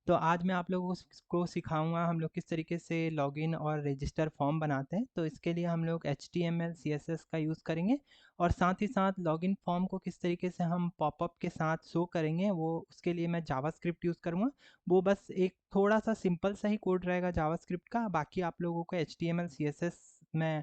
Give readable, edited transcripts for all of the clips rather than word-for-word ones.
तो आज मैं आप लोगों को सिखाऊंगा हम लोग किस तरीके से लॉगिन और रजिस्टर फॉर्म बनाते हैं। तो इसके लिए हम लोग HTML CSS का यूज़ करेंगे और साथ ही साथ लॉगिन फॉर्म को किस तरीके से हम पॉपअप के साथ शो करेंगे वो उसके लिए मैं जावास्क्रिप्ट यूज़ करूँगा। वो बस एक थोड़ा सा सिंपल सा ही कोड रहेगा जावास्क्रिप्ट का, बाकी आप लोगों को HTML CSS में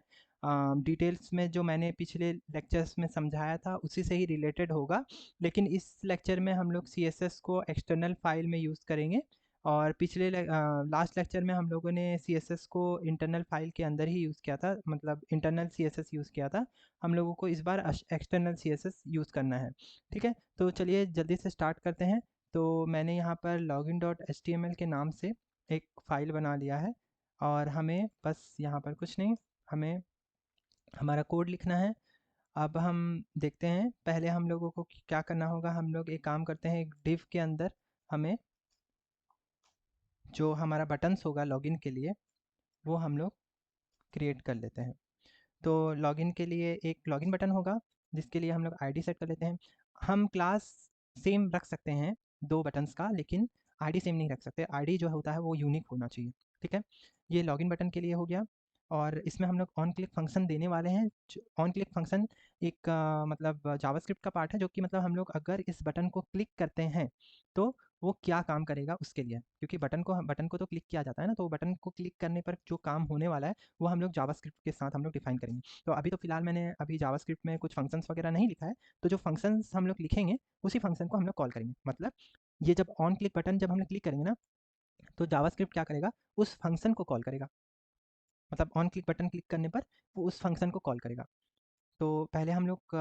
डिटेल्स में जो मैंने पिछले लेक्चर्स में समझाया था उसी से ही रिलेटेड होगा। लेकिन इस लेक्चर में हम लोग CSS को एक्सटर्नल फाइल में यूज़ करेंगे और पिछले लास्ट लेक्चर में हम लोगों ने CSS को इंटरनल फाइल के अंदर ही यूज़ किया था, मतलब इंटरनल CSS यूज़ किया था। हम लोगों को इस बार एक्सटर्नल CSS यूज़ करना है। ठीक है, तो चलिए जल्दी से स्टार्ट करते हैं। तो मैंने यहाँ पर login.html के नाम से एक फ़ाइल बना लिया है और हमें बस यहाँ पर कुछ नहीं, हमें हमारा कोड लिखना है। अब हम देखते हैं, पहले हम लोगों को क्या करना होगा। हम लोग एक काम करते हैं, एक डिव के अंदर हमें जो हमारा बटन्स होगा लॉगिन के लिए वो हम लोग क्रिएट कर लेते हैं। तो लॉगिन के लिए एक लॉगिन बटन होगा जिसके लिए हम लोग आईडी सेट कर लेते हैं। हम क्लास सेम रख सकते हैं दो बटन्स का, लेकिन आईडी सेम नहीं रख सकते। आईडी जो होता है वो यूनिक होना चाहिए। ठीक है, ये लॉगिन बटन के लिए हो गया। और इसमें हम लोग ऑन क्लिक फंक्शन देने वाले हैं। ऑन क्लिक फंक्शन एक मतलब जावास्क्रिप्ट का पार्ट है, जो कि मतलब हम लोग अगर इस बटन को क्लिक करते हैं तो वो क्या काम करेगा उसके लिए, क्योंकि बटन को तो क्लिक किया जाता है ना, तो बटन को क्लिक करने पर जो काम होने वाला है वो हम लोग जावास्क्रिप्ट के साथ हम लोग डिफाइन करेंगे। तो अभी तो फिलहाल मैंने अभी जावास्क्रिप्ट में कुछ फंक्शंस वगैरह नहीं लिखा है, तो जो फंक्शंस हम लोग लिखेंगे उसी फंक्शन को हम लोग कॉल करेंगे। मतलब ये जब ऑन क्लिक बटन जब हम लोग क्लिक करेंगे ना, तो जावास्क्रिप्ट क्या करेगा, उस फंक्शन को कॉल करेगा। मतलब ऑन क्लिक बटन क्लिक करने पर वो उस फंक्शन को कॉल करेगा। तो पहले हम लोग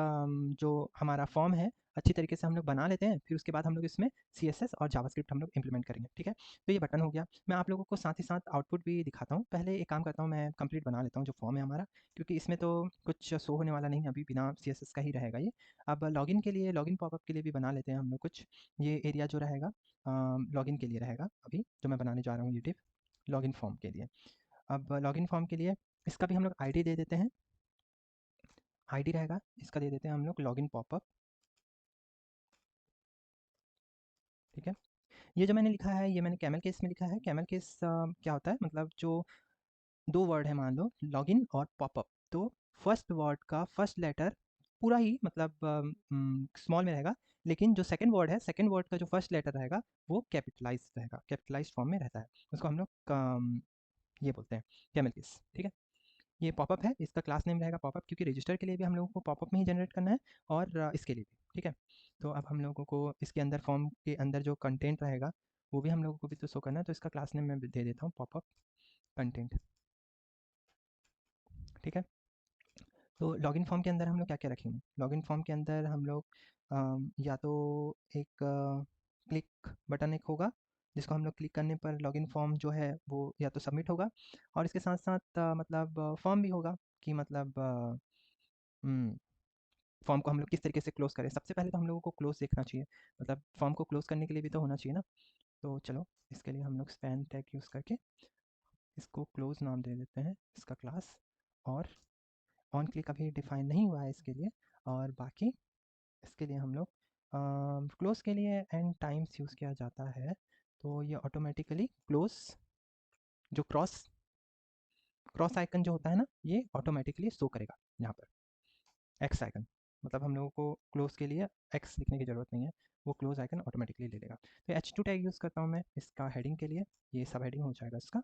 जो हमारा फॉर्म है अच्छी तरीके से हम लोग बना लेते हैं, फिर उसके बाद हम लोग इसमें CSS और जावास्क्रिप्ट हम लोग इंप्लीमेंट करेंगे। ठीक है, तो ये बटन हो गया। मैं आप लोगों को साथ ही साथ आउटपुट भी दिखाता हूँ। पहले एक काम करता हूँ, मैं कंप्लीट बना लेता हूँ जो फॉर्म है हमारा, क्योंकि इसमें तो कुछ शो होने वाला नहीं, अभी बिना CSS का ही रहेगा ये। अब लॉगिन के लिए, लॉगिन पॉपअप के लिए भी बना लेते हैं हम लोग कुछ। ये एरिया जो रहेगा लॉगिन के लिए रहेगा, अभी जो मैं बनाने जा रहा हूँ ये डिव लॉगिन फॉर्म के लिए। अब लॉगिन फॉर्म के लिए इसका भी हम लोग आईडी दे देते हैं। आईडी रहेगा, इसका दे देते हैं हम लोग लॉगिन पॉपअप। ठीक है, ये जो मैंने लिखा है ये मैंने कैमल केस में लिखा है। कैमल केस क्या होता है, मतलब जो दो वर्ड है मान लो लॉगिन और पॉपअप, तो फर्स्ट वर्ड का फर्स्ट लेटर पूरा ही मतलब स्मॉल में रहेगा, लेकिन जो सेकंड वर्ड है, सेकंड वर्ड का जो फर्स्ट लेटर रहेगा वो कैपिटलाइज रहेगा, कैपिटलाइज फॉर्म में रहता है। उसको हम लोग ये बोलते हैं कैमल केस। ठीक है, ये पॉपअप है, इसका क्लास नेम रहेगा पॉपअप, क्योंकि रजिस्टर के लिए भी हम लोगों को पॉपअप में ही जनरेट करना है और इसके लिए भी। ठीक है, तो अब हम लोगों को इसके अंदर फॉर्म के अंदर जो कंटेंट रहेगा वो भी हम लोगों को भी तो शो करना है, तो इसका क्लास नेम मैं दे देता हूँ पॉपअप कंटेंट। ठीक है, तो लॉगिन फॉर्म के अंदर हम लोग क्या क्या रखेंगे। लॉगिन फॉर्म के अंदर हम लोग या तो एक क्लिक बटन एक होगा जिसको हम लोग क्लिक करने पर लॉगिन फॉर्म जो है वो या तो सबमिट होगा, और इसके साथ साथ मतलब फॉर्म भी होगा कि मतलब फॉर्म को हम लोग किस तरीके से क्लोज करें। सबसे पहले तो हम लोगों को क्लोज देखना चाहिए, मतलब फॉर्म को क्लोज करने के लिए भी तो होना चाहिए ना। तो चलो इसके लिए हम लोग स्पैन टैग यूज़ करके इसको क्लोज नाम दे देते हैं इसका क्लास। और ऑन क्लिक अभी डिफाइन नहीं हुआ है इसके लिए, और बाकी इसके लिए हम लोग क्लोज के लिए एंड टाइम्स यूज़ किया जाता है, तो ये ऑटोमेटिकली क्लोज जो क्रॉस क्रॉस आइकन जो होता है ना, ये ऑटोमेटिकली शो करेगा यहाँ पर एक्स आइकन। मतलब हम लोगों को क्लोज के लिए एक्स लिखने की ज़रूरत नहीं है, वो क्लोज आइकन ऑटोमेटिकली ले लेगा। तो H2 टैग यूज़ करता हूँ मैं इसका हेडिंग के लिए, ये सब हेडिंग हो जाएगा इसका,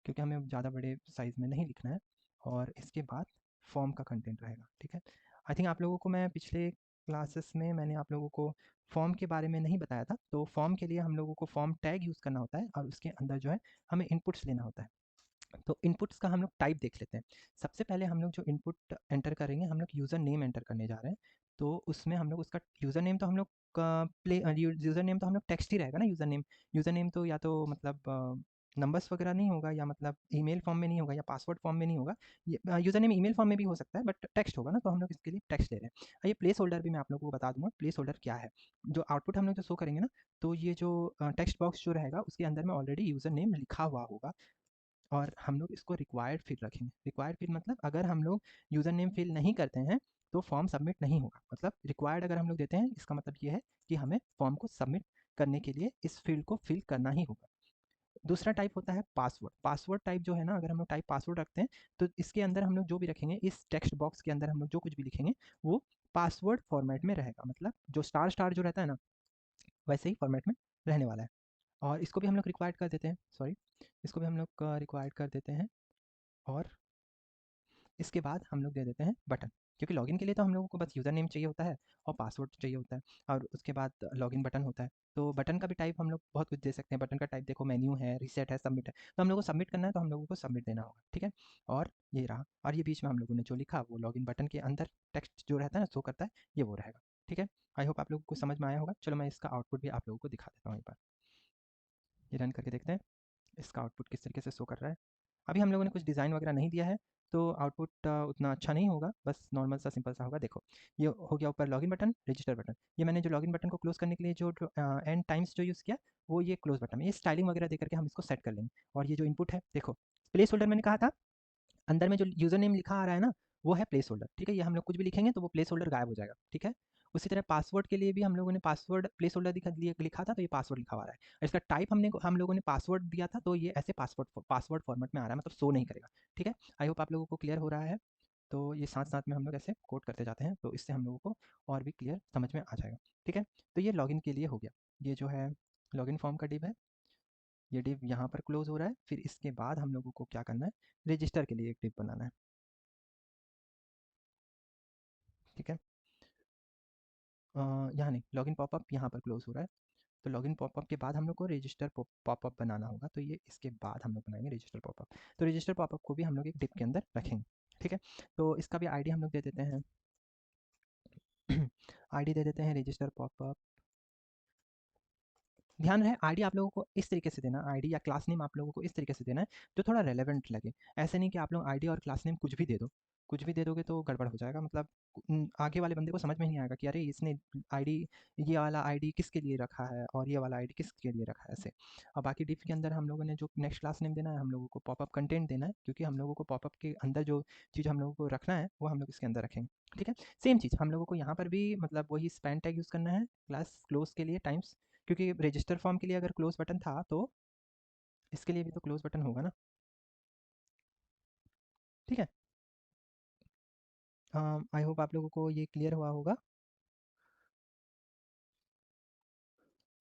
क्योंकि हमें ज़्यादा बड़े साइज़ में नहीं लिखना है। और इसके बाद फॉर्म का कंटेंट रहेगा। ठीक है, आई थिंक आप लोगों को मैं पिछले क्लासेस में मैंने आप लोगों को फॉर्म के बारे में नहीं बताया था। तो फॉर्म के लिए हम लोगों को फॉर्म टैग यूज़ करना होता है और उसके अंदर जो है हमें इनपुट्स लेना होता है। तो इनपुट्स का हम लोग टाइप देख लेते हैं। सबसे पहले हम लोग जो इनपुट एंटर करेंगे, हम लोग यूज़र नेम एंटर करने जा रहे हैं। तो उसमें हम लोग उसका यूज़र नेम तो हम लोग यूज़र नेम तो हम लोग टेक्स्ट ही रहेगा ना। यूज़र नेम तो या तो मतलब नंबर्स वगैरह नहीं होगा, या मतलब ईमेल फॉर्म में नहीं होगा, या पासवर्ड फॉर्म में नहीं होगा। ये यूज़र नेम ईमेल फॉर्म में भी हो सकता है, बट टेक्स्ट होगा ना, तो हम लोग इसके लिए टेक्स्ट ले रहे हैं। ये प्लेस होल्डर भी मैं आप लोगों को बता दूंगा प्लेस होल्डर क्या है। जो आउटपुट हम लोग जो शो करेंगे ना, तो ये जो टेक्स्ट बॉक्स जो रहेगा उसके अंदर में ऑलरेडी यूज़र नेम लिखा हुआ होगा, और हम लोग इसको रिक्वायर्ड फील्ड रखेंगे। रिक्वायर्ड फील्ड मतलब अगर हम लोग यूज़र नेम फिल नहीं करते हैं तो फॉर्म सबमिट नहीं होगा। मतलब रिक्वायर्ड अगर हम लोग देते हैं, इसका मतलब ये है कि हमें फॉर्म को सबमिट करने के लिए इस फील्ड को फिल करना ही होगा। दूसरा टाइप होता है पासवर्ड। पासवर्ड टाइप जो है ना, अगर हम लोग टाइप पासवर्ड रखते हैं तो इसके अंदर हम लोग जो भी रखेंगे, इस टेक्स्ट बॉक्स के अंदर हम लोग जो कुछ भी लिखेंगे वो पासवर्ड फॉर्मेट में रहेगा, मतलब जो स्टार स्टार जो रहता है ना वैसे ही फॉर्मेट में रहने वाला है। और इसको भी हम लोग रिक्वायर्ड कर देते हैं, सॉरी, इसको भी हम लोग रिक्वायर्ड कर देते हैं। और इसके बाद हम लोग दे देते हैं बटन, क्योंकि लॉगिन के लिए तो हम लोगों को बस यूज़र नेम चाहिए होता है और पासवर्ड चाहिए होता है, और उसके बाद लॉगिन बटन होता है। तो बटन का भी टाइप हम लोग बहुत कुछ दे सकते हैं। बटन का टाइप देखो, मेन्यू है, रीसेट है, सबमिट है। तो हम लोग को सबमिट करना है तो हम लोगों को सबमिट देना होगा, ठीक है। और ये रहा, और ये बीच में हम लोगों ने जो लिखा वो लॉगिन बटन के अंदर टेक्स्ट जो रहता है ना शो करता है, ये वो रहेगा, ठीक है। आई होप आप लोगों को समझ में आया होगा। चलो मैं इसका आउटपुट भी आप लोगों को दिखा देता हूँ एक बार। ये रन करके देखते हैं इसका आउटपुट किस तरीके से शो कर रहा है। अभी हम लोगों ने कुछ डिज़ाइन वगैरह नहीं दिया है तो आउटपुट उतना अच्छा नहीं होगा, बस नॉर्मल सा सिंपल सा होगा। देखो ये हो गया ऊपर लॉगिन बटन, रजिस्टर बटन। ये मैंने जो लॉगिन बटन को क्लोज करने के लिए जो एंड टाइम्स जो यूज़ किया वो ये क्लोज बटन है। ये स्टाइलिंग वगैरह दे करके हम इसको सेट कर लेंगे। और ये जो इनपुट है देखो, प्लेस होल्डर मैंने कहा था, अंदर में जो यूज़र नेम लिखा आ रहा है ना वो है प्लेस होल्डर, ठीक है। ये हम लोग कुछ भी लिखेंगे तो वो प्लेस होल्डर गायब हो जाएगा, ठीक है। उसी तरह पासवर्ड के लिए भी हम लोगों ने पासवर्ड प्लेस होल्डर लिखा था, तो ये पासवर्ड लिखा हुआ आ रहा है। इसका टाइप हम लोगों ने पासवर्ड दिया था, तो ये ऐसे पासवर्ड फॉर्मेट में आ रहा है, मतलब शो नहीं करेगा, ठीक है। आई होप आप लोगों को क्लियर हो रहा है। तो ये साथ साथ में हम लोग ऐसे कोड करते जाते हैं तो इससे हम लोगों को और भी क्लियर समझ में आ जाएगा, ठीक है। तो ये लॉगिन के लिए हो गया। ये जो है लॉगिन फॉर्म का डिव है, ये डिव यहाँ पर क्लोज हो रहा है। फिर इसके बाद हम लोगों को क्या करना है, रजिस्टर के लिए एक डिव बनाना है, ठीक है। यहाँ नहीं, लॉगिन पॉपअप यहाँ पर क्लोज हो रहा है। तो लॉगिन पॉपअप के बाद हम लोग को रजिस्टर पॉपअप बनाना होगा, तो ये इसके बाद हम लोग बनाएंगे रजिस्टर पॉपअप। तो रजिस्टर पॉपअप को भी हम लोग एक डिप के अंदर रखेंगे, ठीक है। तो इसका भी आईडी हम लोग दे देते हैं आईडी दे देते हैं रजिस्टर पॉपअप। ध्यान रहे आईडी आप लोगों को इस तरीके से देना, आईडी या क्लास नेम आप लोगों को इस तरीके से देना है जो थोड़ा रेलेवेंट लगे। ऐसे नहीं कि आप लोग आईडी और क्लास नेम कुछ भी दे दो, कुछ भी दे दोगे तो गड़बड़ हो जाएगा, मतलब आगे वाले बंदे को समझ में नहीं आएगा कि अरे इसने आईडी, ये वाला आईडी किसके लिए रखा है और ये वाला आईडी किसके लिए रखा है, ऐसे। और बाकी डिफ के अंदर हम लोगों ने जो नेक्स्ट क्लास नेम देना है, हम लोगों को पॉपअप कंटेंट देना है, क्योंकि हम लोगों को पॉपअप के अंदर जो चीज़ हम लोगों को रखना है वो हम लोग इसके अंदर रखेंगे, ठीक है। सेम चीज़ हम लोगों को यहाँ पर भी मतलब वही स्पैन टैग यूज़ करना है क्लास क्लोज के लिए टाइम्स, क्योंकि रजिस्टर फॉर्म के लिए अगर क्लोज बटन था तो इसके लिए भी तो क्लोज बटन होगा ना, ठीक है। आई होप आप लोगों को ये क्लियर हुआ होगा।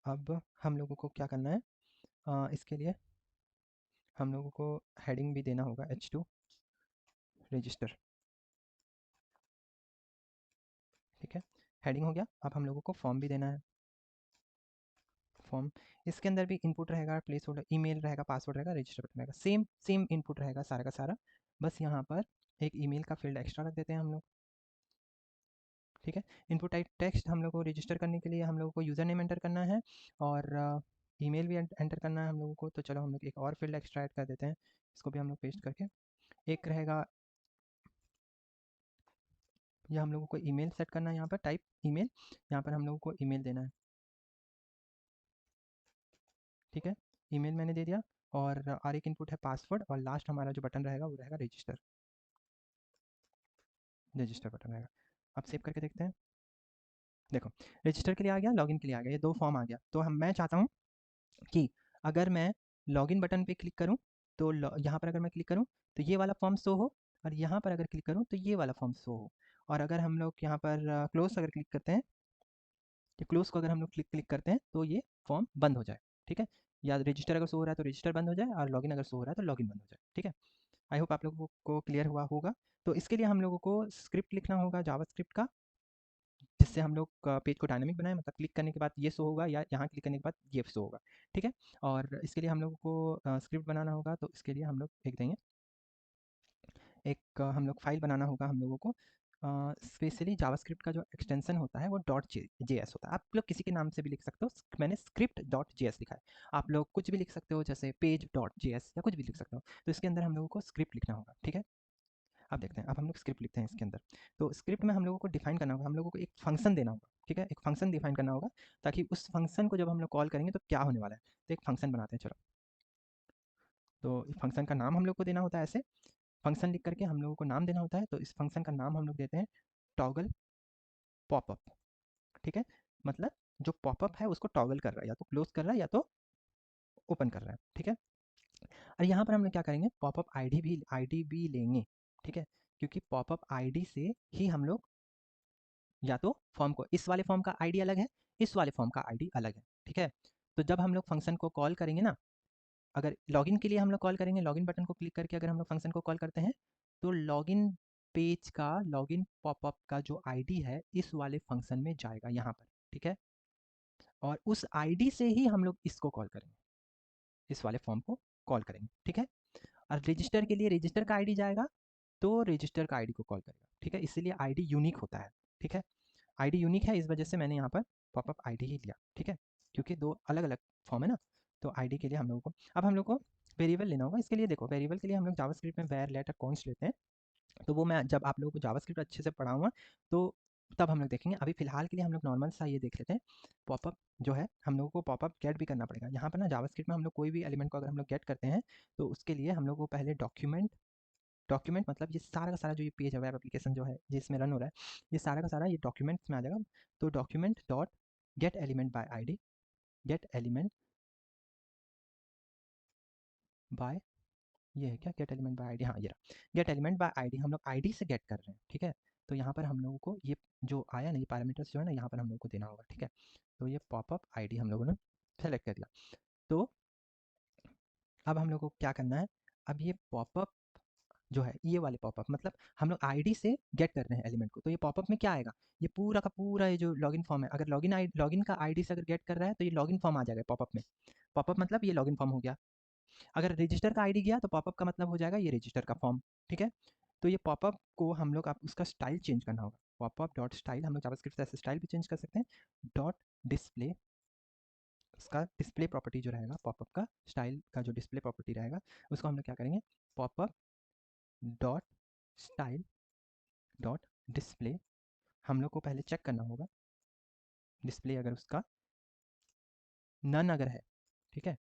अब हम लोगों को क्या करना है, इसके लिए हम लोगों को हेडिंग भी देना होगा, H2 रजिस्टर, ठीक है। हेडिंग हो गया। अब हम लोगों को फॉर्म भी देना है, फॉर्म। इसके अंदर भी इनपुट रहेगा, प्लेस होल्डर, ईमेल रहेगा, पासवर्ड रहेगा, रजिस्टर बटन रहेगा, सेम सेम इनपुट रहेगा सारा का सारा। बस यहाँ पर एक ईमेल का फील्ड एक्स्ट्रा रख देते हैं हम लोग, ठीक है। इनपुट टाइप टेक्स्ट हम लोग को रजिस्टर करने के लिए हम लोगों को यूज़र नेम एंटर करना है और ईमेल भी एंटर करना है हम लोगों को। तो चलो हम लोग एक और फील्ड एक्स्ट्रा ऐड कर देते हैं, इसको भी हम लोग पेस्ट करके एक रहेगा, यह हम लोगों को ईमेल सेट करना है, यहाँ पर टाइप ईमेल, यहाँ पर हम लोगों को ईमेल देना है, ठीक है। ईमेल मैंने दे दिया और एक इनपुट है पासवर्ड, और लास्ट हमारा जो बटन रहेगा वो रहेगा रजिस्टर, रजिस्टर बटन रहेगा। अब सेव करके देखते हैं। देखो रजिस्टर के लिए आ गया, लॉगिन के लिए आ गया, ये दो फॉर्म आ गया। तो मैं चाहता हूँ कि अगर मैं लॉगिन बटन पे क्लिक करूँ तो यहाँ पर अगर मैं क्लिक करूँ तो ये वाला फॉर्म शो हो, और यहाँ पर अगर क्लिक करूँ तो ये वाला फॉर्म शो हो। और अगर हम लोग यहाँ पर क्लोज अगर क्लिक करते हैं, तो क्लोज को अगर हम लोग क्लिक क्लिक करते हैं तो ये फॉर्म बंद हो जाए, ठीक है। या रजिस्टर अगर शो हो रहा है तो रजिस्टर बंद हो जाए, और लॉगिन अगर शो हो रहा है तो लॉगिन बंद हो जाए, ठीक है। आई होप आप लोगों को क्लियर हुआ होगा। तो इसके लिए हम लोगों को स्क्रिप्ट लिखना होगा, जावास्क्रिप्ट का, जिससे हम लोग पेज को डायनामिक बनाएं, मतलब क्लिक करने के बाद ये शो होगा या यहाँ क्लिक करने के बाद ये शो होगा, ठीक है। और इसके लिए हम लोगों को स्क्रिप्ट बनाना होगा, तो इसके लिए हम लोग एक देंगे, एक हम लोग फाइल बनाना होगा हम लोगों को। स्पेशली जावास्क्रिप्ट का जो एक्सटेंशन होता है वो .js होता है, आप लोग किसी के नाम से भी लिख सकते हो। मैंने स्क्रिप्ट .js लिखा है, आप लोग कुछ भी लिख सकते हो, जैसे पेज .js या कुछ भी लिख सकते हो। तो इसके अंदर हम लोगों को स्क्रिप्ट लिखना होगा, ठीक है। अब देखते हैं, अब हम लोग स्क्रिप्ट लिखते हैं इसके अंदर। तो स्क्रिप्ट में हम लोगों को डिफाइन करना होगा, हम लोगों को एक फंक्शन देना होगा, ठीक है। एक फंक्शन डिफाइन करना होगा, ताकि उस फंक्शन को जब हम लोग कॉल करेंगे तो क्या होने वाला है। तो एक फंक्शन बनाते हैं, चलो। तो फंक्शन का नाम हम लोग को देना होता है ऐसे, फंक्शन लिख करके हम लोगों को नाम देना होता है। तो इस फंक्शन का नाम हम लोग देते हैं टॉगल पॉपअप, ठीक है। मतलब जो पॉपअप है उसको टॉगल कर रहा है, या तो क्लोज कर रहा है या तो ओपन कर रहा है, ठीक है। और यहाँ पर हम लोग क्या करेंगे, पॉपअप आईडी भी लेंगे, ठीक है, क्योंकि पॉपअप आईडी से ही हम लोग या तो फॉर्म को, इस वाले फॉर्म का आईडी अलग है, इस वाले फॉर्म का आईडी अलग है, ठीक है। तो जब हम लोग फंक्शन को कॉल करेंगे ना, अगर लॉगिन के लिए हम लोग कॉल करेंगे, लॉगिन बटन को क्लिक करके अगर हम लोग फंक्शन को कॉल करते हैं, तो लॉगिन पेज का, लॉगिन पॉपअप का जो आईडी है इस वाले फंक्शन में जाएगा यहाँ पर, ठीक है। और उस आईडी से ही हम लोग इसको कॉल करेंगे, इस वाले फॉर्म को कॉल करेंगे, ठीक है। और रजिस्टर के लिए रजिस्टर का आईडी जाएगा, तो रजिस्टर का आईडी को कॉल करेगा, ठीक है। इसीलिए आईडी यूनिक होता है, ठीक है। आईडी यूनिक है, इस वजह से मैंने यहाँ पर पॉपअप आईडी ही लिया, ठीक है, क्योंकि दो अलग अलग फॉर्म है ना। तो आईडी के लिए हम लोगों को, अब हम लोग को वेरिएबल लेना होगा। इसके लिए देखो, वेरिएबल के लिए हम लोग जावास्क्रिप्ट में var लेटर कॉन्स्ट लेते हैं। तो वो मैं जब आप लोगों को जावास्क्रिप्ट अच्छे से पढ़ाऊंगा तो तब हम लोग देखेंगे। अभी फिलहाल के लिए हम लोग नॉर्मल सा ये देख लेते हैं। पॉपअप जो है, हम लोगों को पॉपअप गेट भी करना पड़ेगा। यहाँ पर ना जावास्क्रिप्ट में हम लोग कोई भी एलिमेंट को अगर हम लोग गेट करते हैं, तो उसके लिए हम लोग को पहले डॉक्यूमेंट, डॉक्यूमेंट मतलब ये सारा का सारा जो ये पेज है, वेब एप्लीकेशन जो है जिसमें रन हो रहा है, ये सारा का सारा ये डॉक्यूमेंट्स में आ जाएगा। तो document dot gate element by ID, gate element by, ये है क्या, गेट एलिमेंट बाय आईडी, हाँ ये रहा, गेट एलिमेंट बाय आईडी। हम लोग आईडी से गेट कर रहे हैं, ठीक है। तो यहाँ पर हम लोगों को ये जो आया ना, ये पैरामीटर्स जो है ना, यहाँ पर हम लोग को देना होगा, ठीक है। तो ये पॉपअप आईडी हम लोगों ने सेलेक्ट कर दिया। तो अब हम लोग को क्या करना है, अब ये पॉपअप जो है, ये वाले पॉपअप मतलब हम लोग आईडी से गेट कर रहे हैं एलिमेंट को, तो ये पॉपअप में क्या आएगा, ये पूरा का पूरा ये जो लॉगिन फॉर्म है, अगर लॉगिन का आईडी से अगर गेट कर रहा है तो ये लॉगिन फॉर्म आ जाएगा पॉपअप में। पॉपअप मतलब ये लॉगिन फॉर्म हो गया। अगर रजिस्टर का आईडी गया तो पॉपअप का मतलब हो जाएगा ये रजिस्टर का फॉर्म, ठीक है। तो ये पॉपअप को हम लोग, आप उसका स्टाइल चेंज करना होगा। पॉपअप डॉट स्टाइल, हम लोग जावास्क्रिप्ट से ऐसे स्टाइल भी चेंज कर सकते हैं। डॉट डिस्प्ले, उसका डिस्प्ले प्रॉपर्टी जो रहेगा, पॉपअप का स्टाइल का जो डिस्प्ले प्रॉपर्टी रहेगा, उसको हम लोग क्या करेंगे, popup dot style dot display. हम लोग को पहले चेक करना होगा डिस्प्ले अगर उसका नन अगर है, ठीक है।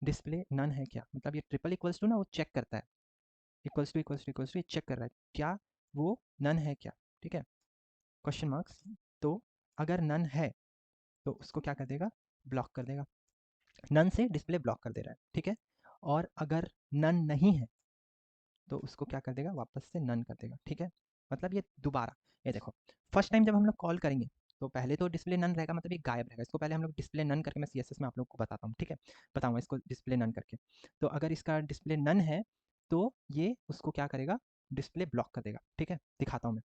डिस्प्ले नन है क्या, मतलब ये ट्रिपल इक्वल्स टू ना, वो चेक करता है, equals to equals to equals to, ये चेक कर रहा है क्या वो नन है क्या, ठीक है, क्वेश्चन मार्क्स। तो अगर नन है तो उसको क्या कर देगा, ब्लॉक कर देगा, नन से डिस्प्ले ब्लॉक कर दे रहा है, ठीक है। और अगर नन नहीं है तो उसको क्या कर देगा, वापस से नन कर देगा, ठीक है। मतलब ये दोबारा, ये देखो, फर्स्ट टाइम जब हम लोग कॉल करेंगे तो पहले तो डिस्प्ले नन रहेगा, मतलब ये गायब रहेगा। इसको पहले हम लोग डिस्प्ले नन करके, मैं सीएसएस में आप लोग को बताता हूँ, ठीक है, बताऊँगा इसको डिस्प्ले नन करके। तो अगर इसका डिस्प्ले नन है तो ये उसको क्या करेगा, डिस्प्ले ब्लॉक कर देगा, ठीक है। दिखाता हूँ मैं,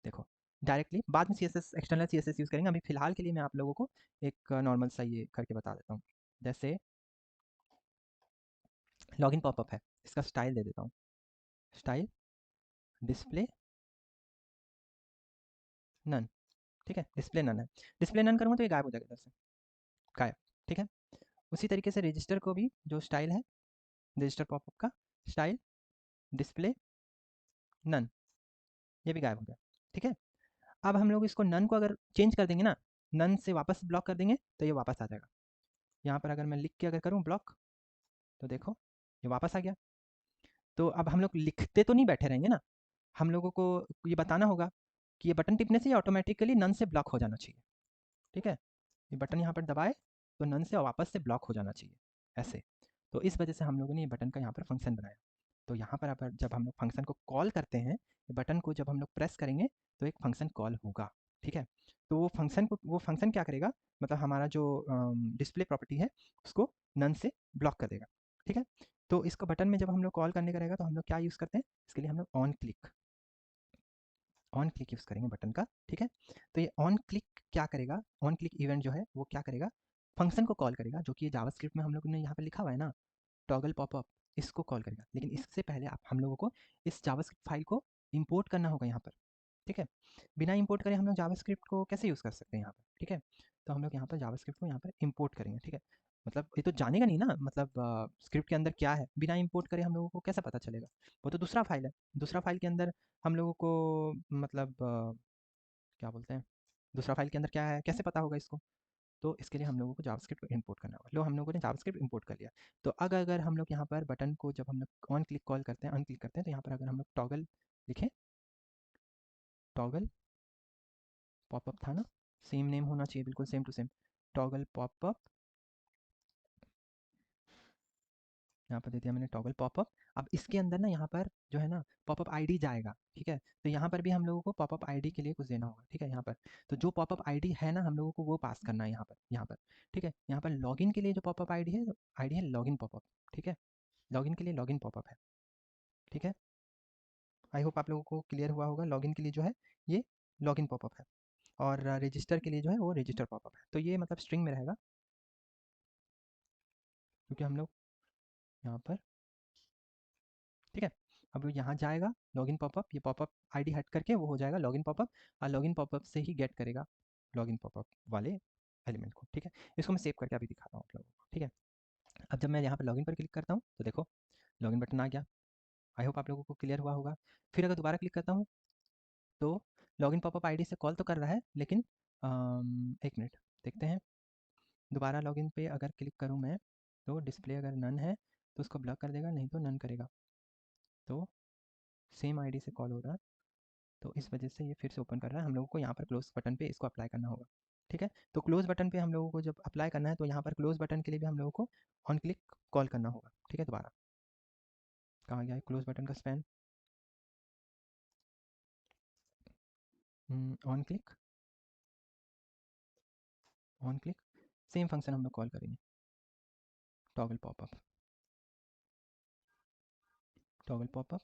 देखो डायरेक्टली, बाद में सीएसएस एक्सटर्नल सीएसएस यूज़ करेंगे। अभी फिलहाल के लिए मैं आप लोगों को एक नॉर्मल सा ये करके बता देता हूँ। जैसे लॉगिन पॉपअप है, इसका स्टाइल दे देता हूँ, स्टाइल डिस्प्ले नन, ठीक है, डिस्प्ले नन है। डिस्प्ले नन करूँगा तो ये गायब हो जाएगा इधर से, गायब, ठीक है। उसी तरीके से रजिस्टर को भी जो स्टाइल है, रजिस्टर पॉपअप का स्टाइल डिस्प्ले नन, ये भी गायब हो गया, ठीक है। अब हम लोग इसको नन को अगर चेंज कर देंगे ना, नन से वापस ब्लॉक कर देंगे तो ये वापस आ जाएगा। यहाँ पर अगर मैं लिख के अगर करूँ ब्लॉक, तो देखो ये वापस आ गया। तो अब हम लोग लिखते तो नहीं बैठे रहेंगे ना, हम लोगों को ये बताना होगा कि ये बटन टिपने से ऑटोमेटिकली नन से ब्लॉक हो जाना चाहिए, ठीक है। ये बटन यहाँ पर दबाए तो नन से वापस से ब्लॉक हो जाना चाहिए, ऐसे। तो इस वजह से हम लोगों ने ये बटन का यहाँ पर फंक्शन बनाया। तो यहाँ पर अब जब हम लोग फंक्शन को कॉल करते हैं, बटन को जब हम लोग प्रेस करेंगे तो एक फंक्शन कॉल होगा, ठीक है। तो वो फंक्शन क्या करेगा, मतलब हमारा जो डिस्प्ले प्रॉपर्टी है उसको नन से ब्लॉक कर देगा, ठीक है। तो इसको बटन में जब हम लोग कॉल करने का रहेगा तो हम लोग क्या यूज़ करते हैं, इसके लिए हम लोग ऑन क्लिक यूज़ करेंगे बटन का, ठीक है। तो ये ऑन क्लिक क्या करेगा, ऑन क्लिक इवेंट जो है वो क्या करेगा, फंक्शन को कॉल करेगा, जो कि ये जावास्क्रिप्ट में हम लोगों ने यहाँ पे लिखा हुआ है ना, टॉगल पॉपअप, इसको कॉल करेगा। लेकिन इससे पहले आप हम लोगों को इस जावास्क्रिप्ट फाइल को इंपोर्ट करना होगा यहाँ पर, ठीक है। बिना इंपोर्ट करे हम लोग जावास्क्रिप्ट को कैसे यूज़ कर सकते हैं यहाँ पर, ठीक है। तो हम लोग यहाँ पर जावास्क्रिप्ट को यहाँ पर इंपोर्ट करेंगे, ठीक है। मतलब ये तो जानेगा नहीं ना, मतलब स्क्रिप्ट के अंदर क्या है, बिना इंपोर्ट करे हम लोगों को कैसे पता चलेगा, वो तो दूसरा फाइल है। दूसरा फाइल के अंदर हम लोगों को मतलब क्या बोलते हैं, दूसरा फाइल के अंदर क्या है, कैसे पता होगा इसको। तो इसके लिए हम लोगों को जावास्क्रिप्ट को इंपोर्ट करना होगा। लो हम लोगों ने जावास्क्रिप्ट इंपोर्ट कर लिया। तो अगर हम लोग यहाँ पर बटन को जब हम लोग ऑन क्लिक कॉल करते हैं, अनक्लिक करते हैं, तो यहाँ पर अगर हम लोग टॉगल लिखें, टॉगल पॉपअप था ना, सेम नेम होना चाहिए, बिल्कुल same to same, toggle popup यहाँ पर दे दिया मैंने टॉगल पॉपअप। अब इसके अंदर ना यहाँ पर जो है ना पॉपअप आईडी जाएगा, ठीक है। तो यहाँ पर भी हम लोगों को पॉपअप आईडी के लिए कुछ देना होगा, ठीक है। यहाँ पर तो जो पॉपअप आईडी है ना हम लोगों को वो पास करना है यहाँ पर, ठीक है। यहाँ पर लॉगिन के लिए जो पॉपअप आईडी है लॉगिन पॉपअप, ठीक है। लॉगिन के लिए लॉगिन पॉपअप है, ठीक है। आई होप आप लोगों को क्लियर हुआ होगा। लॉगिन के लिए जो है ये लॉगिन पॉपअप है, और रजिस्टर के लिए जो है वो रजिस्टर पॉपअप है। तो ये मतलब स्ट्रिंग में रहेगा, क्योंकि हम लोग यहाँ पर, ठीक है। अब यहाँ जाएगा लॉगिन पॉपअप, ये पॉपअप आईडी हट करके वो हो जाएगा लॉगिन पॉपअप, और लॉगिन पॉपअप से ही गेट करेगा लॉगिन पॉपअप वाले एलिमेंट को, ठीक है। इसको मैं सेव करके अभी दिखाता हूँ आप लोगों को, ठीक है। अब जब मैं यहाँ पर लॉगिन पर क्लिक करता हूँ तो देखो लॉगिन बटन आ गया। आई होप आप लोगों को क्लियर हुआ होगा। फिर अगर दोबारा क्लिक करता हूँ तो लॉगिन पॉपअप आईडी से कॉल तो कर रहा है, लेकिन एक मिनट देखते हैं। दोबारा लॉगिन पे अगर क्लिक करूँ मैं तो डिस्प्ले अगर नन है तो उसको ब्लॉक कर देगा, नहीं तो नन करेगा। तो सेम आईडी से कॉल हो रहा है, तो इस वजह से ये फिर से ओपन कर रहा है। हम लोगों को यहाँ पर क्लोज बटन पे इसको अप्लाई करना होगा, ठीक है। तो क्लोज बटन पे हम लोगों को जब अप्लाई करना है तो यहाँ पर क्लोज बटन के लिए भी हम लोगों को ऑन क्लिक कॉल करना होगा, ठीक है। दोबारा कहाँ गया है क्लोज बटन का span, on click, on click, same function हम लोग कॉल करेंगे, toggle popup, toggle popup,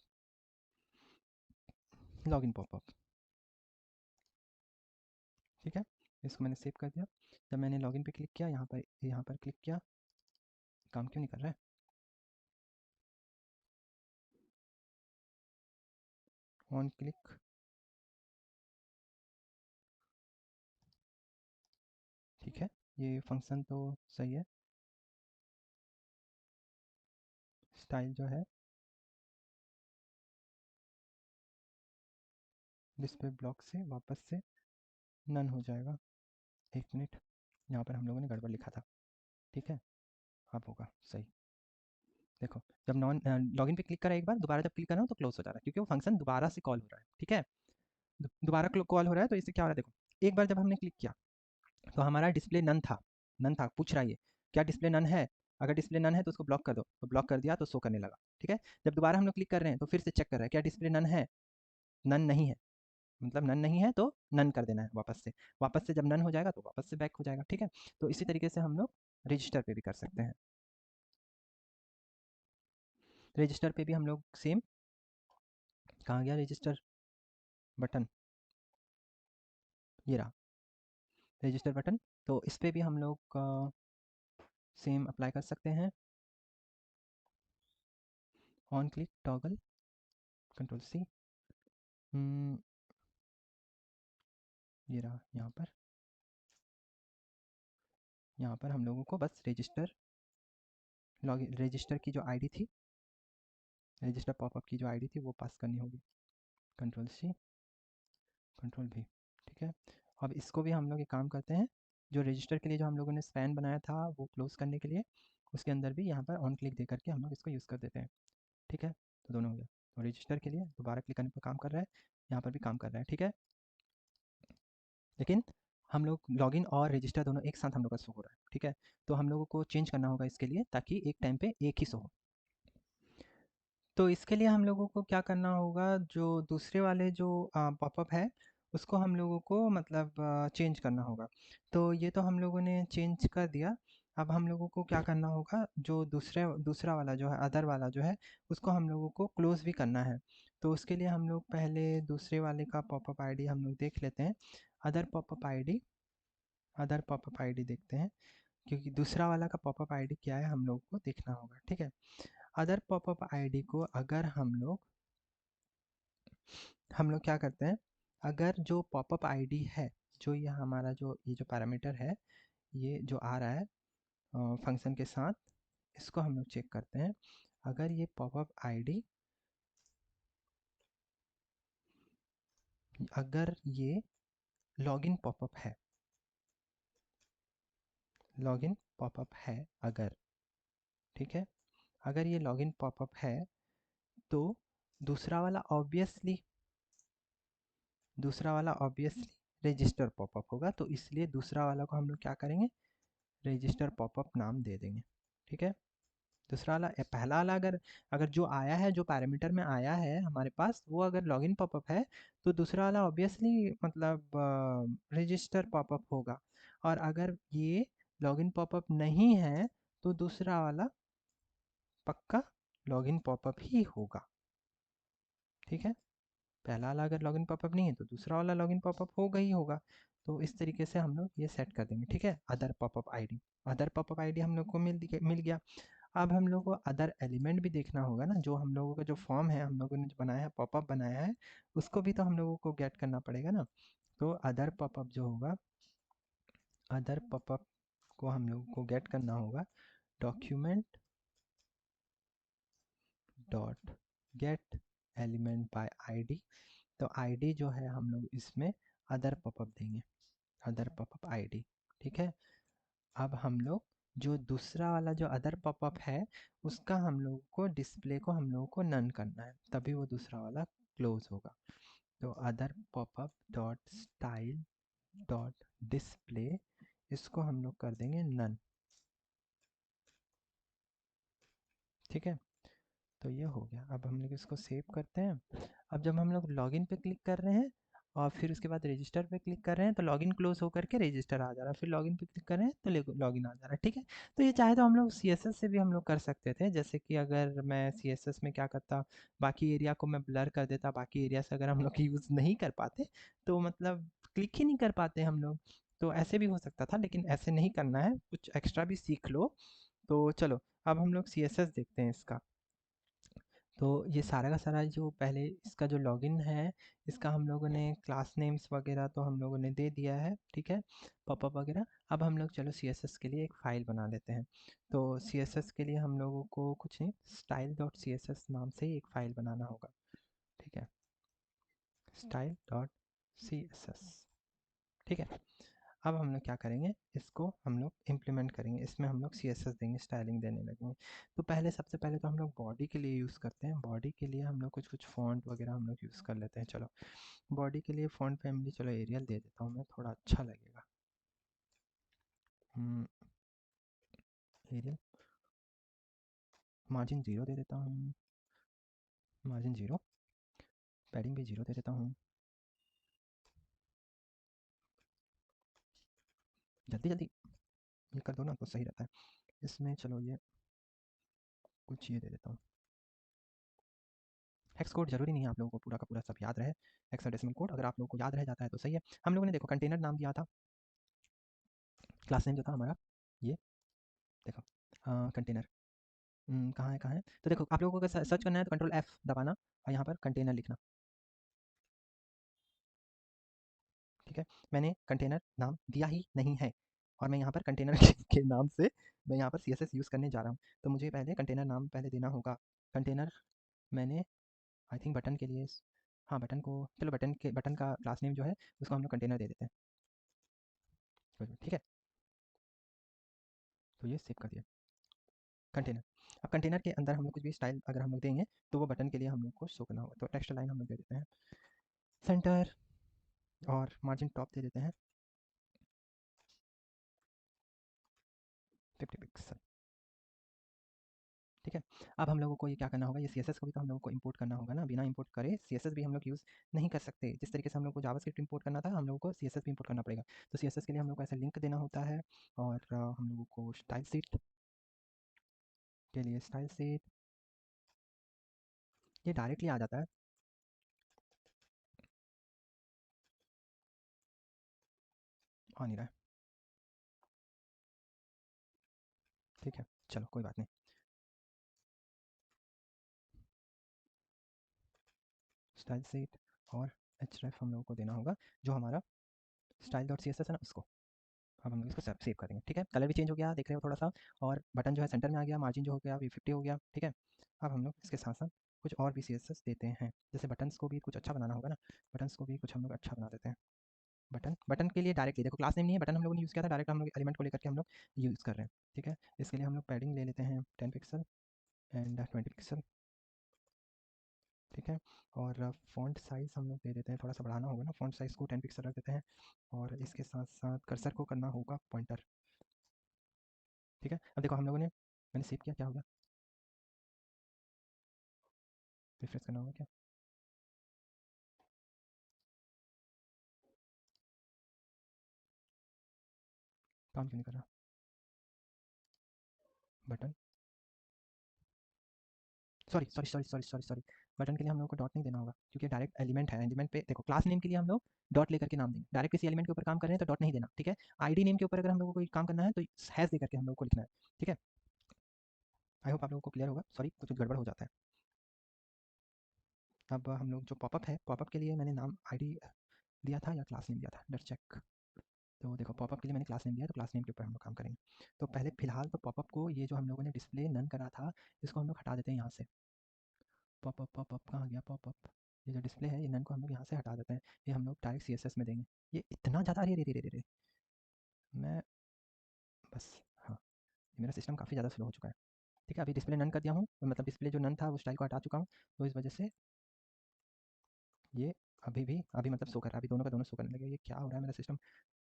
login popup, ठीक है। इसको मैंने सेव कर दिया। जब मैंने लॉगिन पे क्लिक किया, यहाँ पर क्लिक किया, काम क्यों नहीं कर रहा है, ऑन क्लिक, ठीक है। ये फंक्शन तो सही है, स्टाइल जो है डिस्प्ले ब्लॉक से वापस से नन हो जाएगा। एक मिनट, यहाँ पर हम लोगों ने गड़बड़ लिखा था, ठीक है। अब होगा सही। देखो जब नॉन लॉगिन पे क्लिक करा एक बार, दोबारा जब क्लिक कर रहा हूँ तो क्लोज हो जा रहा है, क्योंकि वो फंक्शन दोबारा से कॉल हो रहा है, ठीक है। दोबारा कॉल हो रहा है तो इससे क्या हो रहा है, देखो एक बार जब हमने क्लिक किया तो हमारा डिस्प्ले नन था, नन था, पूछ रहा है ये क्या डिस्प्ले नन है। अगर डिस्प्ले नन है तो उसको ब्लॉक कर दो, तो ब्लॉक कर दिया तो शो करने लगा, ठीक है। जब दोबारा हम लोग क्लिक कर रहे हैं तो फिर से चेक कर रहा है क्या डिस्प्ले नन है, नन नहीं है, मतलब नन नहीं है तो नन कर देना है वापस से। वापस से जब नन हो जाएगा तो वापस से बैक हो जाएगा, ठीक है। तो इसी तरीके से हम लोग रजिस्टर पे भी कर सकते हैं। रजिस्टर पे भी हम लोग सेम, कहाँ गया रजिस्टर बटन, ये रहा रजिस्टर बटन। तो इस पे भी हम लोग सेम अप्लाई कर सकते हैं, on click toggle, control C, ये रहा यहाँ पर हम लोगों को बस रजिस्टर की जो आईडी थी, रजिस्टर पॉपअप की जो आईडी थी वो पास करनी होगी, कंट्रोल सी, कंट्रोल भी, ठीक है। अब इसको भी हम लोग एक काम करते हैं, जो रजिस्टर के लिए जो हम लोगों ने स्पैन बनाया था वो क्लोज करने के लिए, उसके अंदर भी यहाँ पर ऑन क्लिक दे करके हम लोग इसको यूज़ कर देते हैं, ठीक है। तो दोनों हो गया। तो रजिस्टर के लिए दोबारा क्लिक करने पर काम कर रहा है, यहाँ पर भी काम कर रहा है, ठीक है। लेकिन हम लोग लॉगिन और रजिस्टर दोनों एक साथ हम लोग का शो हो रहा है, ठीक है। तो हम लोगों को चेंज करना होगा इसके लिए, ताकि एक टाइम पे एक ही शो हो। तो इसके लिए हम लोगों को क्या करना होगा, जो दूसरे वाले जो पॉपअप है उसको हम लोगों को मतलब चेंज करना होगा। तो ये तो हम लोगों ने चेंज कर दिया। अब हम लोगों को क्या करना होगा, जो दूसरा वाला जो है अदर वाला जो है उसको हम लोगों को क्लोज भी करना है। तो उसके लिए हम लोग पहले दूसरे वाले का पॉपअप आईडी हम लोग देख लेते हैं। Other popup ID, other popup ID देखते हैं, क्योंकि दूसरा वाला का पॉपअप आईडी क्या है हम लोग को देखना होगा, ठीक है। अदर पॉपअप आईडी को अगर हम लोग क्या करते हैं, अगर जो पॉपअप आईडी है, जो ये हमारा जो ये जो पैरामीटर है, ये जो आ रहा है फंक्शन के साथ, इसको हम लोग चेक करते हैं। अगर ये पॉपअप आईडी, अगर ये लॉगिन पॉपअप है, लॉगिन पॉपअप है अगर, ठीक है, अगर ये लॉगिन पॉपअप है तो दूसरा वाला ऑब्वियसली दूसरा वाला ऑब्वियसली रजिस्टर पॉपअप होगा। तो इसलिए दूसरा वाला को हम लोग क्या करेंगे, रजिस्टर पॉपअप नाम दे देंगे, ठीक है। दूसरा वाला पहला वाला अगर अगर जो आया है, जो पैरामीटर में आया है हमारे पास, वो अगर लॉगिन पॉपअप है, तो दूसरा वाला ऑब्वियसली मतलब रजिस्टर पॉपअप होगा। और अगर ये लॉगिन पॉपअप नहीं है, तो दूसरा वाला पक्का लॉगिन पॉपअप ही होगा। ठीक है, पहला वाला अगर लॉगिन पॉपअप नहीं है तो दूसरा वाला लॉगिन पॉपअप होगा ही होगा। तो इस तरीके से हम लोग ये सेट कर देंगे। ठीक है, other popup ID, other popup ID हम लोग को मिल गया। अब हम लोग को अदर एलिमेंट भी देखना होगा ना, जो हम लोगों का जो फॉर्म है, हम लोगों ने जो बनाया है, पॉपअप बनाया है, उसको भी तो हम लोगों को गेट करना पड़ेगा ना। तो अदर पॉपअप जो होगा, अदर पॉपअप को हम लोगों को गेट करना होगा document dot gate element by ID. तो आईडी जो है हम लोग इसमें अदर पॉपअप देंगे, अदर पॉपअप आईडी। ठीक है, अब हम लोग जो दूसरा वाला जो अदर पॉपअप है, उसका हम लोग को डिस्प्ले को हम लोगों को नन करना है, तभी वो दूसरा वाला क्लोज होगा। तो other popup dot style dot display, इसको हम लोग कर देंगे नन। ठीक है, तो ये हो गया। अब हम लोग इसको सेव करते हैं। अब जब हम लोग लॉगिन पे क्लिक कर रहे हैं और फिर उसके बाद रजिस्टर पे क्लिक कर रहे हैं, तो लॉगिन क्लोज होकर के रजिस्टर आ जा रहा है, फिर लॉगिन पे क्लिक कर रहे हैं तो लॉगिन आ जा रहा है। ठीक है, तो ये चाहे तो हम लोग CSS से भी हम लोग कर सकते थे। जैसे कि अगर मैं CSS में क्या करता, बाकी एरिया को मैं ब्लर कर देता, बाकी एरिया से अगर हम लोग यूज़ नहीं कर पाते तो मतलब क्लिक ही नहीं कर पाते हम लोग, तो ऐसे भी हो सकता था। लेकिन ऐसे नहीं करना है, कुछ एक्स्ट्रा भी सीख लो। तो चलो, अब हम लोग CSS देखते हैं इसका। तो ये सारा का सारा जो पहले इसका जो लॉगिन है, इसका हम लोगों ने क्लास नेम्स वगैरह तो हम लोगों ने दे दिया है। ठीक है, पॉपअप वगैरह। अब हम लोग चलो CSS के लिए एक फ़ाइल बना लेते हैं। तो CSS के लिए हम लोगों को कुछ नहीं, स्टाइल डॉट CSS नाम से ही एक फ़ाइल बनाना होगा। ठीक है, स्टाइल डॉट CSS। ठीक है, अब हम लोग क्या करेंगे, इसको हम लोग इम्प्लीमेंट करेंगे, इसमें हम लोग CSS देंगे, स्टाइलिंग देने लगेंगे। तो पहले सबसे पहले तो हम लोग बॉडी के लिए यूज़ करते हैं। बॉडी के लिए हम लोग कुछ कुछ फ़ॉन्ट वगैरह हम लोग यूज़ कर लेते हैं। चलो, बॉडी के लिए फ़ॉन्ट फैमिली चलो एरियल दे देता हूँ मैं, थोड़ा अच्छा लगेगा। एरियल, मार्जिन 0 दे देता हूँ, मार्जिन 0, पैडिंग भी 0 दे देता हूँ। जल्दी जल्दी ये कर दो ना तो सही रहता है। इसमें चलो ये कुछ ये दे देता हूँ। हेक्स कोड जरूरी नहीं है आप लोगों को पूरा का पूरा सब याद रहे, हेक्साडेसिमल कोड अगर आप लोगों को याद रह जाता है तो सही है। हम लोगों ने देखो कंटेनर नाम दिया था, क्लास नेम जो था हमारा ये, देखो कंटेनर कहाँ है। तो देखो आप लोगों को अगर सर्च करना है तो कंट्रोल F दबाना और यहाँ पर कंटेनर लिखना। ठीक है, मैंने कंटेनर नाम दिया ही नहीं है और मैं यहाँ पर कंटेनर के नाम से मैं यहाँ पर CSS यूज़ करने जा रहा हूँ। तो मुझे पहले कंटेनर नाम पहले देना होगा। कंटेनर मैंने आई थिंक बटन के लिए, हाँ बटन को, चलो बटन का क्लास नेम जो है उसको हम लोग कंटेनर दे देते हैं। ठीक है, तो ये सेव कर दिया कंटेनर। अब कंटेनर के अंदर हम लोग कुछ भी स्टाइल अगर हम लोग देंगे तो वो बटन के लिए हम लोग को शो करना होगा। तो टेक्स्ट लाइन हम लोग दे देते हैं सेंटर और मार्जिन टॉप दे देते हैं 50 पिक्सल। ठीक है, अब हम लोगों को ये क्या करना होगा, ये CSS को भी तो हम लोगों को इंपोर्ट करना होगा ना। बिना इंपोर्ट करे CSS भी हम लोग यूज़ नहीं कर सकते। जिस तरीके से हम लोग को जावास्क्रिप्ट इंपोर्ट करना था, हम लोगों को CSS भी इंपोर्ट करना पड़ेगा। तो CSS के लिए हम लोग को ऐसा लिंक देना होता है और हम लोगों को स्टाइल सीट के लिए स्टाइल सीट, ये डायरेक्टली आ जाता है। आ नहीं रहा है, ठीक है, चलो कोई बात नहीं। स्टाइल सीट और href हम लोगों को देना होगा, जो हमारा स्टाइल डॉट CSS है ना उसको। अब हम लोग इसको सेव करेंगे। ठीक है, कलर भी चेंज हो गया देख रहे हो थोड़ा सा, और बटन जो है सेंटर में आ गया, मार्जिन जो हो गया V50 हो गया। ठीक है, अब हम लोग इसके साथ साथ कुछ और भी CSS देते हैं। जैसे बटन्स को भी कुछ अच्छा बनाना होगा ना, बटन्स को भी कुछ हम लोग अच्छा बना देते हैं। बटन के लिए डायरेक्टली देखो क्लास नेम नहीं है, बटन हम लोगों ने यूज़ किया था, डायरेक्ट हम लोग एलिमेंट को लेकर के हम लोग यूज़ कर रहे हैं। ठीक है, इसके लिए हम लोग पैडिंग ले लेते हैं 10 पिक्सल एंड 20 पिक्सल। ठीक है, और फ़ॉन्ट साइज़ हम लोग दे देते हैं, थोड़ा सा बढ़ाना होगा ना, फ़ॉन्ट साइज़ को 10 पिक्सल रख देते हैं और इसके साथ साथ कर्सर को करना होगा पॉइंटर। ठीक है, अब देखो हम लोगों ने, मैंने सेव किया, क्या हो गया, रिफ्रेश करना होगा क्या? काम क्यों नहीं कर रहा? बटन, सॉरी, बटन के लिए हम लोग को डॉट नहीं देना होगा क्योंकि डायरेक्ट एलिमेंट है। एलिमेंट पे देखो, क्लास नेम के लिए हम लोग डॉट लेकर के नाम देंगे। डायरेक्ट किसी एलिमेंट के ऊपर काम कर रहे हैं तो डॉट नहीं देना, ठीक है। आईडी नेम के ऊपर अगर हम लोग को कोई काम करना है तो हैश दे करके हम लोग को लिखना है, ठीक है। आई होप आप लोगों को क्लियर होगा। सॉरी, कुछ गड़बड़ हो जाता है। अब हम लोग जो पॉपअप है, पॉपअप के लिए मैंने नाम आईडी दिया था या क्लास नेम दिया था, लेट्स चेक। तो देखो, पॉपअप के लिए मैंने क्लास नेम दिया, तो क्लास नेम के ऊपर हम लोग काम करेंगे। तो पहले फिलहाल तो पॉपअप को, ये जो हम लोगों ने डिस्प्ले नन करा था, इसको हम लोग हटा देते हैं यहाँ से। पॉपअप पॉपअप कहाँ गया पॉपअप? ये जो डिस्प्ले है, ये नन को हम लोग यहाँ से हटा देते हैं। ये हम लोग डायरेक्ट CSS में देंगे। ये इतना ज़्यादा, अरे रे रे रे रे, मैं बस, हाँ, मेरा सिस्टम काफ़ी ज़्यादा स्लो हो चुका है। ठीक है, अभी डिस्प्ले नन कर दिया हूँ, मतलब डिस्प्ले जो नन था उस स्टाइल को हटा चुका हूँ। तो इस वजह से ये अभी मतलब शो कर रहा है, अभी दोनों का दोनों शो करने लगे। ये क्या हो रहा है, मेरा सिस्टम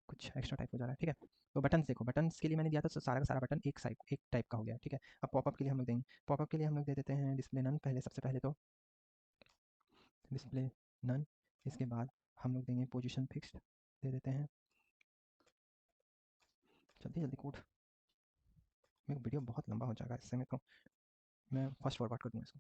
कुछ एक्स्ट्रा टाइप हो जा रहा है, ठीक है। तो बटन्स देखो, बटन्स के लिए मैंने दिया था, तो सारा का सारा बटन एक टाइप का हो गया है, ठीक है। अब पॉपअप के लिए हम लोग देंगे, पॉपअप के लिए हम लोग दे देते हैं डिस्प्ले नन पहले, सबसे पहले तो डिस्प्ले नन। इसके बाद हम लोग देंगे पोजीशन फिक्स्ड, दे देते हैं। जल्दी जल्दी कोड, मेरा वीडियो बहुत लंबा हो जाएगा इससे, में तो मैं फर्स्ट फॉरवर्ड कर दूँगा इसको।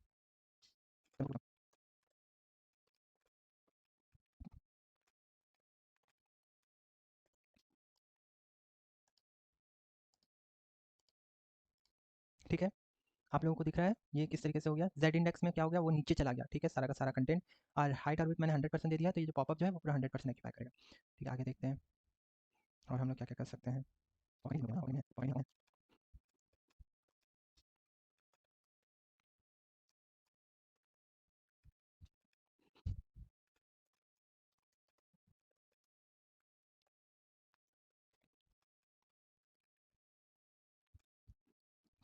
ठीक है, आप लोगों को दिख रहा है ये किस तरीके से हो गया। जेड इंडेक्स में क्या हो गया, वो नीचे चला गया, ठीक है, सारा का सारा कंटेंट। और हाइट और विड्थ मैंने 100% दे दिया, तो ये जो पॉपअप जो है वो पूरा 100% एक्टिफाई करेगा। ठीक है, आगे देखते हैं और हम लोग क्या क्या कर सकते हैं।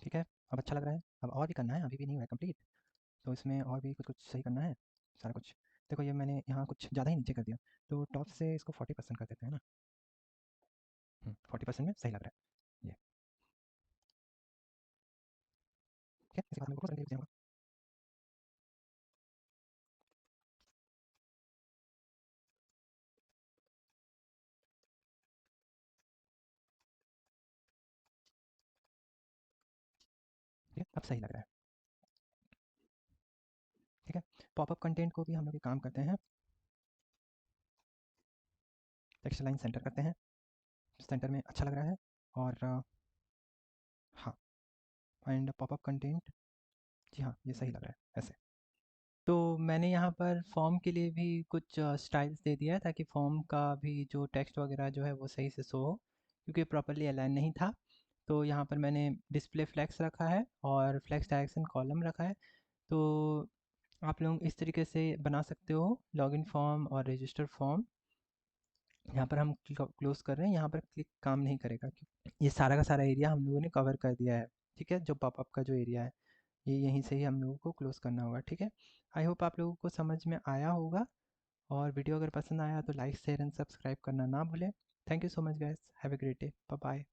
ठीक है, अब अच्छा लग रहा है। अब और भी करना है, अभी भी नहीं हुआ कंप्लीट, तो इसमें और भी कुछ कुछ सही करना है, सारा कुछ। देखो, ये मैंने यहाँ कुछ ज़्यादा ही नीचे कर दिया, तो टॉप से इसको 40% कर देते हैं ना। 40% में सही लग रहा है ये, ठीक है। इसके बाद मैं क्लोज करके ठीक है, अब सही लग रहा है, ठीक है। पॉपअप कंटेंट को भी हम लोग एक काम करते हैं, टेक्स्ट लाइन सेंटर करते हैं, सेंटर में अच्छा लग रहा है। और हाँ, एंड पॉपअप कंटेंट, जी हाँ, ये सही लग रहा है ऐसे। तो मैंने यहाँ पर फॉर्म के लिए भी कुछ स्टाइल्स दे दिया है, ताकि फॉर्म का भी जो टेक्स्ट वगैरह जो है वो सही से शो हो, क्योंकि प्रॉपरली अलाइन नहीं था। तो यहाँ पर मैंने डिस्प्ले फ्लेक्स रखा है और फ्लेक्स डायरेक्शन कॉलम रखा है। तो आप लोग इस तरीके से बना सकते हो लॉगिन फॉर्म और रजिस्टर फॉर्म। यहाँ पर हम क्लोज कर रहे हैं, यहाँ पर क्लिक काम नहीं करेगा, क्योंकि ये सारा का सारा एरिया हम लोगों ने कवर कर दिया है, ठीक है। जो पॉपअप का जो एरिया है, ये यहीं से ही हम लोगों को क्लोज करना होगा, ठीक है। आई होप आप लोगों को समझ में आया होगा, और वीडियो अगर पसंद आया तो लाइक शेयर एंड सब्सक्राइब करना ना भूलें। Thank you so much guys, have a great day, bye bye.